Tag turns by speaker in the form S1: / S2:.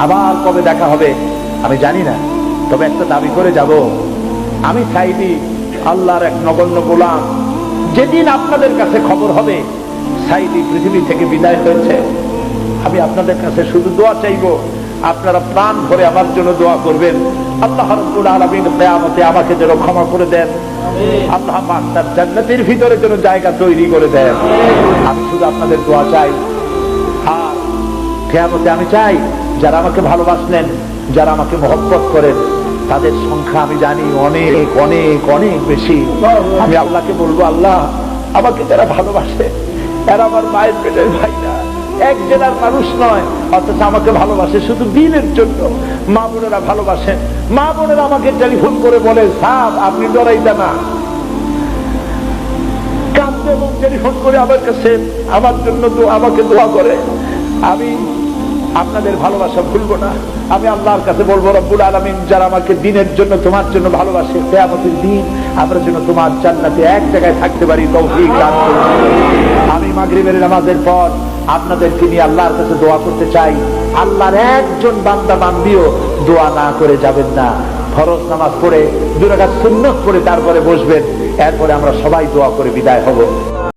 S1: আবার কবে দেখা হবে আমি জানি না, তবে একটা দাবি করে যাব, আমি সাইদি আল্লাহর এক নগণ্য গোলাম। যেদিন আপনাদের কাছে খবর হবে সাইদি পৃথিবী থেকে বিদায় হয়েছে, আমি আপনাদের কাছে শুধু দোয়া চাইব, আপনারা প্রাণ ভরে আমার জন্য দোয়া করবেন। আল্লাহ রাব্বুল আলামিন কিয়ামতে আমাকে যেন ক্ষমা করে দেন, আল্লাহ পাক তার জান্নাতের ভিতরে যেন জায়গা তৈরি করে দেন। আমি শুধু আপনাদের দোয়া চাই। আর কিয়ামতে আমি চাই যারা আমাকে ভালোবাসলেন, যারা আমাকে মহব্বত করেন, তাদের সংখ্যা আমি জানি অনেক অনেক অনেক বেশি। আমি আল্লাহকে বলবো, আল্লাহ আমাকে যারা ভালোবাসে এরা আমার মায়ের পেটের ভাই না, এক জেলার মানুষ নয়, অথচ আমাকে ভালোবাসে শুধু দিনের জন্য। মা বোনেরা ভালোবাসেন, মা বোনেরা আমাকে টেলিফোন করে বলে, সাহেব আপনি ডরাইতে না, কাঁদতে এবং টেলিফোন করে আমার কাছে আমার জন্য আমাকে দোয়া করে। আমি আপনাদের ভালোবাসা ভুলবো না। আমি আল্লাহর কাছে বলবো, রব্বুল আলামিন যারা আমাকে দিনের জন্য তোমার জন্য ভালোবাসে, কিয়ামতের দিন আমরা যেন তোমার জান্নাতে এক জায়গায় থাকতে পারি, তৌফিক দান করুন। আমি মাগরিবের নামাজের পর আপনাদেরকে নিয়ে আল্লাহর কাছে দোয়া করতে চাই। আল্লাহর একজন বান্দা বান্দিও দোয়া না করে যাবেন না। ফরজ নামাজ পড়ে 2 রাকাত সুন্নাত পড়ে তারপরে বসবেন, এরপরে আমরা সবাই দোয়া করে বিদায় হব।